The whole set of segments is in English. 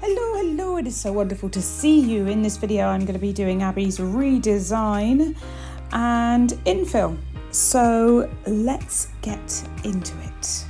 Hello, it is so wonderful to see you. In this video I'm going to be doing Abby's redesign and infill. So let's get into it.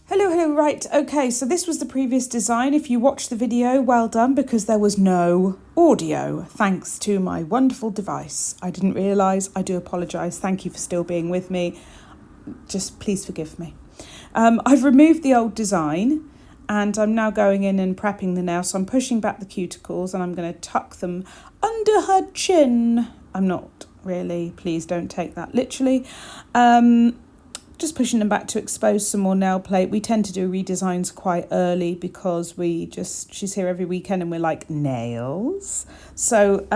Hello, right, okay, so this was the previous design. If you watched the video, well done, because there was no audio, thanks to my wonderful device. I didn't realise, I do apologise, thank you for still being with me. Just please forgive me. I've removed the old design and I'm now going in and prepping the nail, so I'm pushing back the cuticles and I'm going to tuck them under her chin. I'm not really, please don't take that literally. Just pushing them back to expose some more nail plate. We tend to do redesigns quite early because she's here every weekend and we're like, nails. So,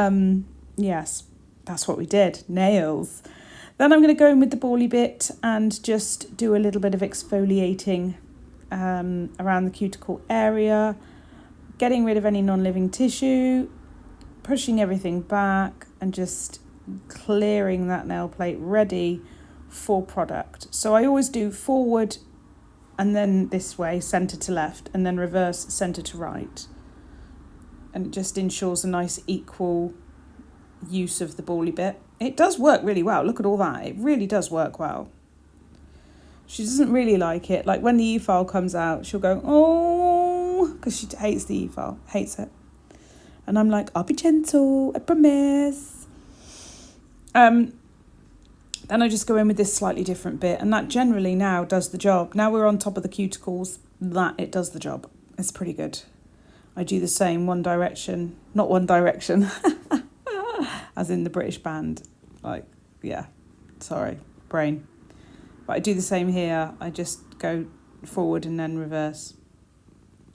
yes, that's what we did, nails. Then I'm going to go in with the bally bit and just do a little bit of exfoliating around the cuticle area, getting rid of any non-living tissue, pushing everything back and just clearing that nail plate ready for product. So I always do forward and then this way, centre to left, and then reverse, centre to right. And it just ensures a nice equal use of the bally bit. It does work really well. Look at all that. It really does work well. She doesn't really like it. Like when the e-file comes out, she'll go, oh, because she hates the e-file, hates it. And I'm like, I'll be gentle, I promise. Then I just go in with this slightly different bit, and that generally now does the job. Now we're on top of the cuticles, that it does the job. It's pretty good. I do the same one direction, not One Direction, as in the British band. Like, yeah, sorry, brain. But I do the same here. I just go forward and then reverse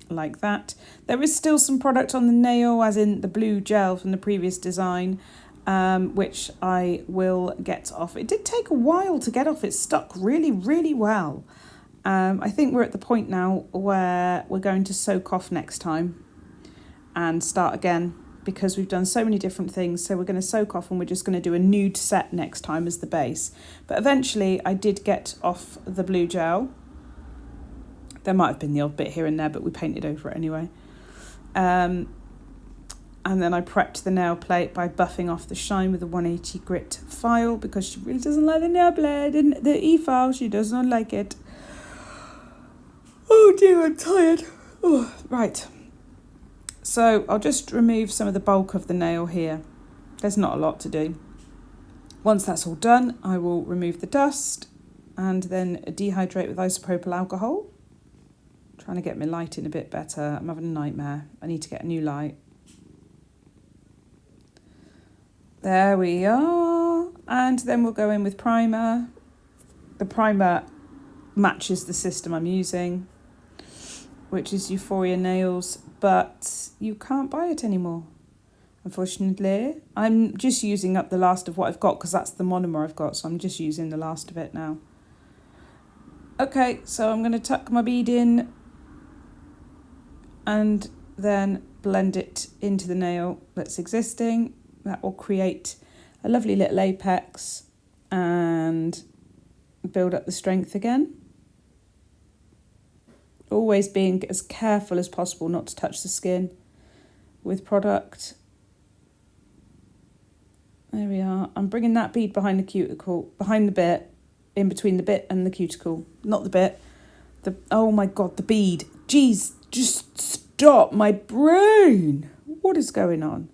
like that. There is still some product on the nail, as in the blue gel from the previous design, which I will get off. It did take a while to get off. It stuck really, really well. I think we're at the point now where we're going to soak off next time and start again because we've done so many different things. So we're going to soak off and we're just going to do a nude set next time as the base. But eventually I did get off the blue gel. There might have been the odd bit here and there, but we painted over it anyway. And then I prepped the nail plate by buffing off the shine with a 180 grit file because she really doesn't like the nail plate and the e-file. She does not like it. Oh dear, I'm tired. Oh, right. So I'll just remove some of the bulk of the nail here. There's not a lot to do. Once that's all done, I will remove the dust and then dehydrate with isopropyl alcohol. Trying to get my lighting a bit better. I'm having a nightmare. I need to get a new light. There we are. And then we'll go in with primer. The primer matches the system I'm using, which is Euphoria Nails, but you can't buy it anymore, unfortunately. I'm just using up the last of what I've got because that's the monomer I've got, so I'm just using the last of it now. Okay, so I'm going to tuck my bead in and then blend it into the nail that's existing. That will create a lovely little apex and build up the strength again. Always being as careful as possible not to touch the skin with product. There we are. I'm bringing that bead behind the cuticle, behind the bit, in between the bit and the cuticle. Not the bit. Oh my God, the bead. Jeez, just stop my brain. What is going on?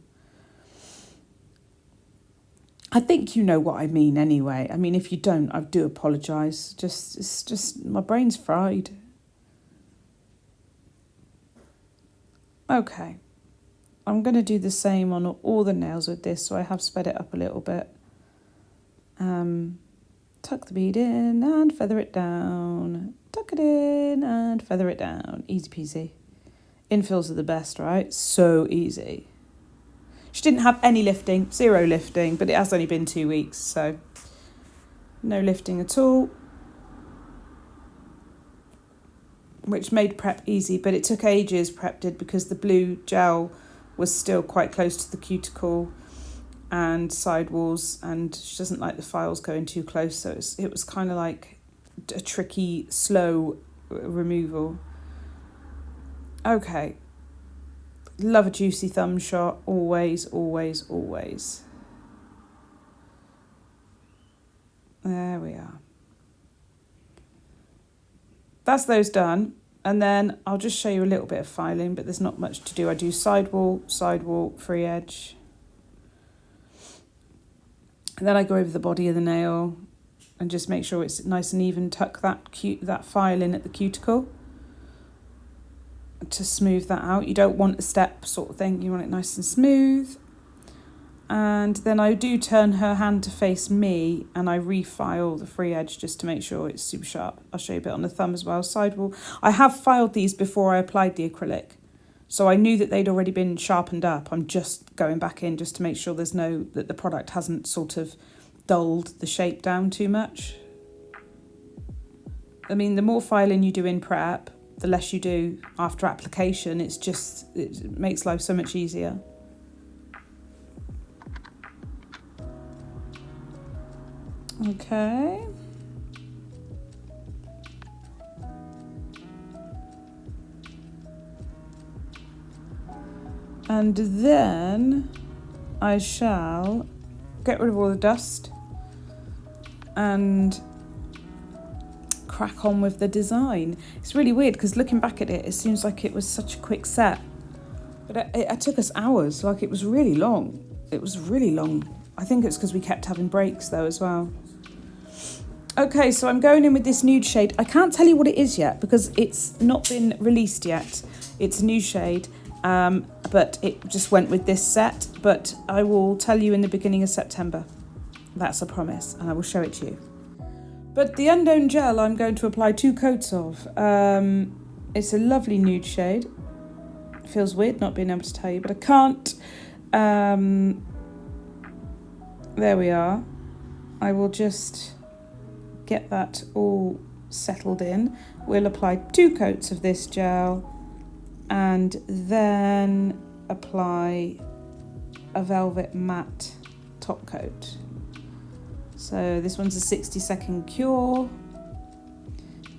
I think you know what I mean anyway. I mean, if you don't, I do apologise. It's just, my brain's fried. Okay. I'm going to do the same on all the nails with this, so I have sped it up a little bit. Tuck the bead in and feather it down. Tuck it in and feather it down. Easy peasy. Infills are the best, right? So easy. She didn't have any lifting, 0 lifting, but it has only been 2 weeks, so no lifting at all, which made prep easy, but it took ages, prep did, because the blue gel was still quite close to the cuticle and sidewalls, and she doesn't like the files going too close, so it was kind of like a tricky, slow removal. Okay. Love a juicy thumb shot, always, always, always. There we are. That's those done. And then I'll just show you a little bit of filing, but there's not much to do. I do sidewall, free edge. And then I go over the body of the nail and just make sure it's nice and even. Tuck that file in at the cuticle to smooth that out. You don't want a step sort of thing. You want it nice and smooth. And then I do turn her hand to face me and I refile the free edge just to make sure it's super sharp. I'll show you a bit on the thumb as well. Sidewall. I have filed these before I applied the acrylic, so I knew that they'd already been sharpened up. I'm just going back in just to make sure that the product hasn't sort of dulled the shape down too much. I mean, the more filing you do in prep, the less you do after application. It makes life so much easier. Okay. And then I shall get rid of all the dust and crack on with the design. It's really weird because looking back at it, it seems like it was such a quick set. But it took us hours, like it was really long. It was really long. I think it's because we kept having breaks though as well. Okay, so I'm going in with this nude shade. I can't tell you what it is yet because it's not been released yet. It's a new shade, but it just went with this set. But I will tell you in the beginning of September. That's a promise, and I will show it to you. But the Unknown Gel I'm going to apply 2 coats of. It's a lovely nude shade. It feels weird not being able to tell you, but I can't. There we are. I will just get that all settled in. We'll apply 2 coats of this gel and then apply a velvet matte top coat. So this one's a 60-second cure.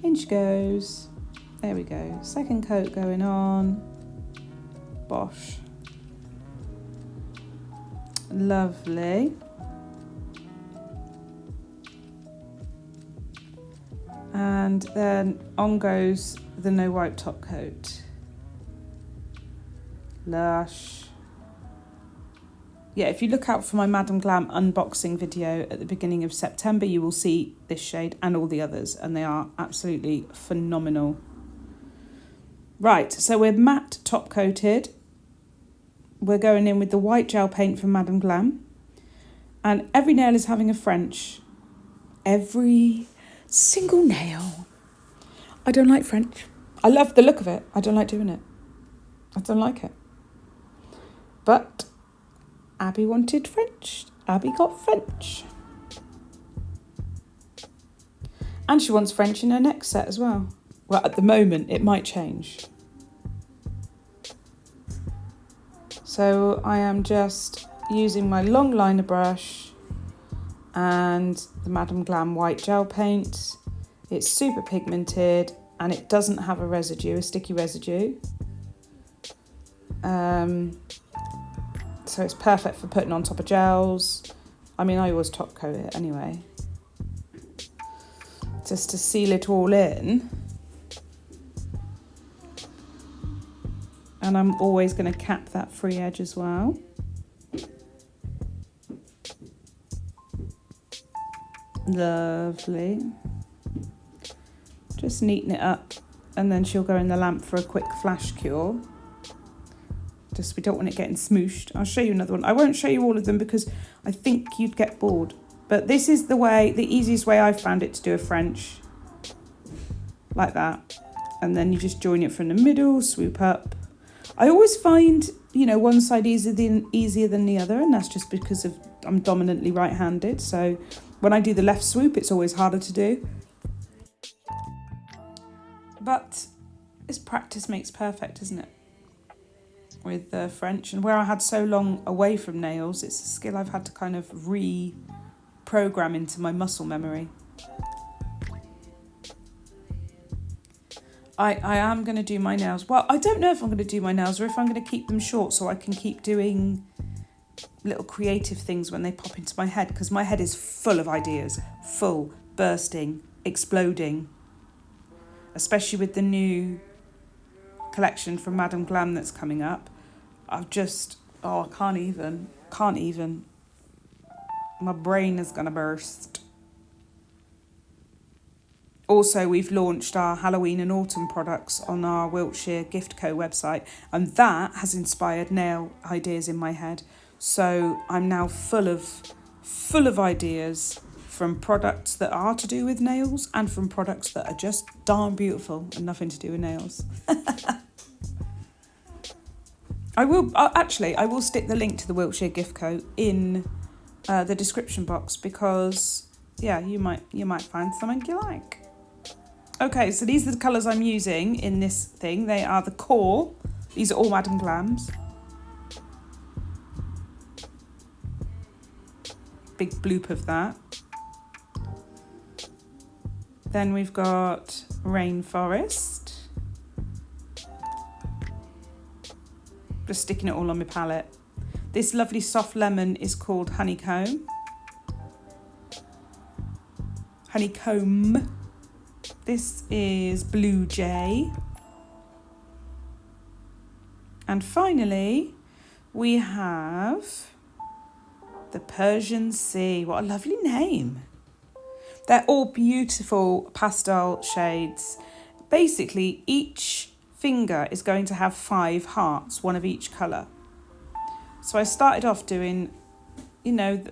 In she goes. There we go. Second coat going on. Bosh. Lovely. And then on goes the no wipe top coat. Lush. Yeah, if you look out for my Madam Glam unboxing video at the beginning of September, you will see this shade and all the others, and they are absolutely phenomenal. Right, so we're matte top coated. We're going in with the white gel paint from Madam Glam. And every nail is having a French. Every single nail. I don't like French. I love the look of it. I don't like doing it. I don't like it. But Abby wanted French. Abby got French. And she wants French in her next set as well. Well, at the moment, it might change. So I am just using my long liner brush and the Madam Glam white gel paint. It's super pigmented and it doesn't have a residue, a sticky residue. So it's perfect for putting on top of gels. I mean, I always top coat it anyway, just to seal it all in. And I'm always going to cap that free edge as well. Lovely. Just neaten it up and then she'll go in the lamp for a quick flash cure. Just we don't want it getting smooshed. I'll show you another one. I won't show you all of them because I think you'd get bored. But this is the easiest way I've found it to do a French. Like that. And then you just join it from the middle, swoop up. I always find, one side easier than the other, and that's just because I'm dominantly right-handed. So when I do the left swoop, it's always harder to do. But this practice makes perfect, isn't it? with French, and where I had so long away from nails, it's a skill I've had to kind of reprogram into my muscle memory. I am going to do my nails. Well, I don't know if I'm going to do my nails or if I'm going to keep them short so I can keep doing little creative things when they pop into my head, because my head is full of ideas, full, bursting, exploding, especially with the new collection from Madame Glam that's coming up. I've just, I can't even. My brain is going to burst. Also, we've launched our Halloween and autumn products on our Wiltshire Gift Co website, and that has inspired nail ideas in my head. So I'm now full of ideas from products that are to do with nails and from products that are just darn beautiful and nothing to do with nails. I will stick the link to the Wiltshire Gift Co in the description box, because you might find something you like. Okay, so these are the colours I'm using in this thing. They are the core. These are all Madame Glams. Big bloop of that. Then we've got Rainforest. Just sticking it all on my palette. This lovely soft lemon is called Honeycomb. Honeycomb. This is Blue Jay. And finally, we have the Persian Sea. What a lovely name. They're all beautiful pastel shades. Basically, each finger is going to have 5 hearts, one of each colour. So I started off doing,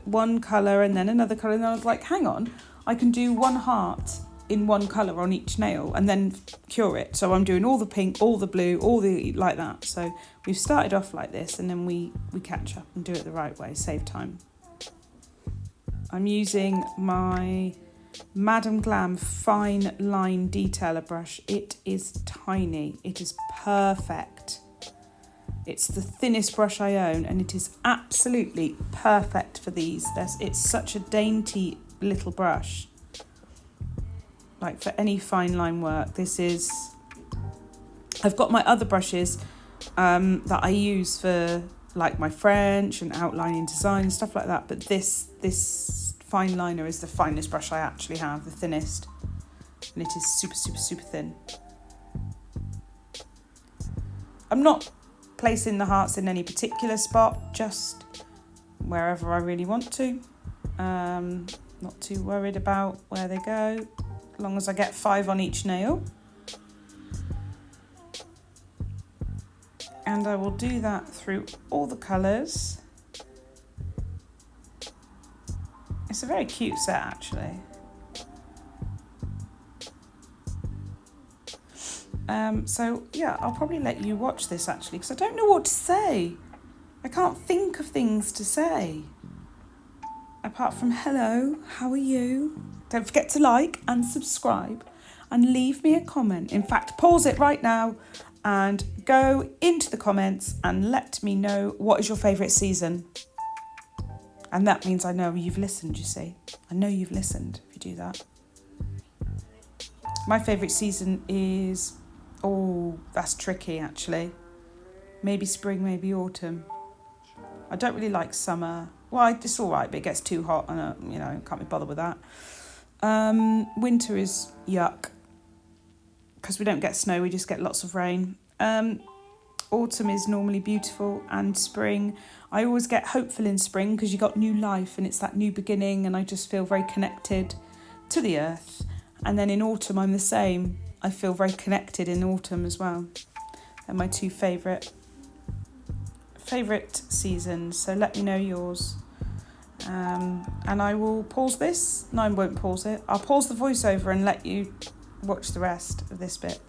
one colour and then another colour, and then I was like, hang on, I can do 1 heart in 1 colour on each nail and then cure it. So I'm doing all the pink, all the blue, all the like that. So we've started off like this, and then we catch up and do it the right way, save time. I'm using my Madame Glam fine line detailer brush. It is tiny. It is perfect. It's the thinnest brush I own, and it is absolutely perfect for these. It's such a dainty little brush. Like for any fine line work, this is... I've got my other brushes that I use for like my French and outlining design and stuff like that, but this fine liner is the finest brush I actually have, the thinnest, and it is super, super, super thin. I'm not placing the hearts in any particular spot, just wherever I really want to. Not too worried about where they go, as long as I get 5 on each nail. And I will do that through all the colours. It's a very cute set, actually. I'll probably let you watch this, actually, because I don't know what to say. I can't think of things to say. Apart from hello, how are you? Don't forget to like and subscribe and leave me a comment. In fact, pause it right now and go into the comments and let me know what is your favourite season. And that means I know you've listened, you see. I know you've listened if you do that. My favourite season is... Oh, that's tricky, actually. Maybe spring, maybe autumn. I don't really like summer. Well, it's all right, but it gets too hot and, can't be bothered with that. Winter is yuck, because we don't get snow, we just get lots of rain. Autumn is normally beautiful, and spring, I always get hopeful in spring because you got new life and it's that new beginning, and I just feel very connected to the earth. And then in autumn, I'm the same. I feel very connected in autumn as well. They're my 2 favourite seasons, so let me know yours. And I will pause this. No, I won't pause it. I'll pause the voiceover and let you watch the rest of this bit.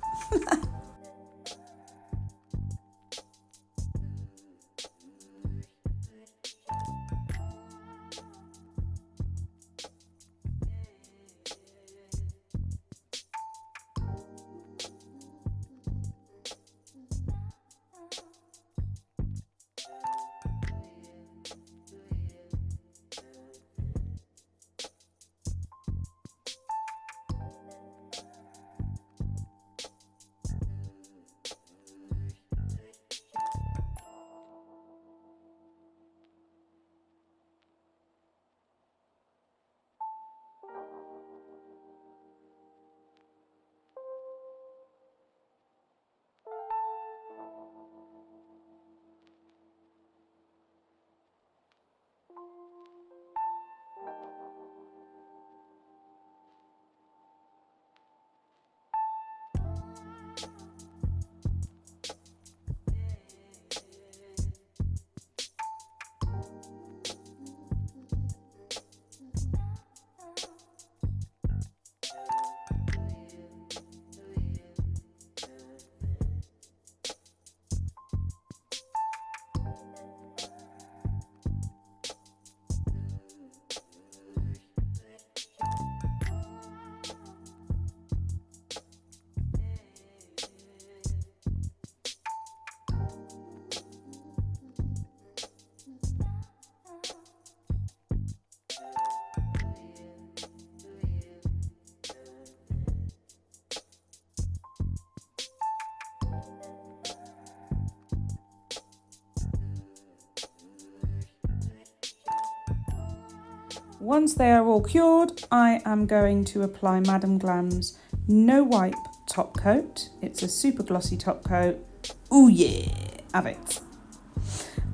Once they are all cured, I am going to apply Madame Glam's No Wipe top coat. It's a super glossy top coat. Ooh yeah, have it.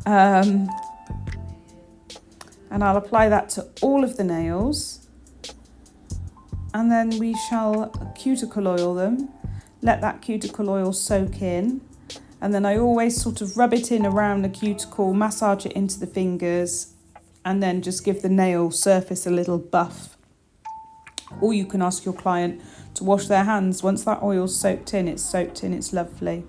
And I'll apply that to all of the nails. And then we shall cuticle oil them. Let that cuticle oil soak in. And then I always sort of rub it in around the cuticle, massage it into the fingers, and then just give the nail surface a little buff. Or you can ask your client to wash their hands. Once that oil's soaked in, it's lovely.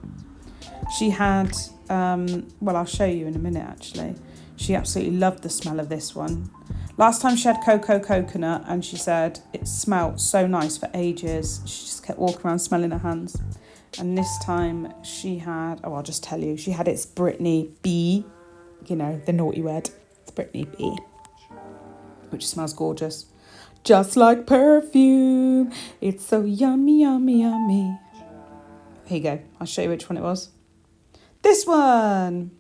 She had, well, I'll show you in a minute actually. She absolutely loved the smell of this one. Last time she had Cocoa Coconut and she said it smelled so nice for ages. She just kept walking around smelling her hands. And this time she had, oh, I'll just tell you, she had its Brittany B, you know, the naughty word. It's Brittany B, which smells gorgeous. Just like perfume. It's so yummy, yummy, yummy. Here you go. I'll show you which one it was. This one.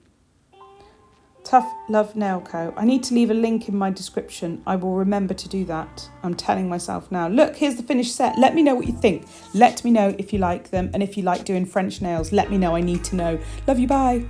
Tough Love Nail Co. I need to leave a link in my description. I will remember to do that. I'm telling myself now. Look, here's the finished set. Let me know what you think. Let me know if you like them. And if you like doing French nails, let me know. I need to know. Love you. Bye.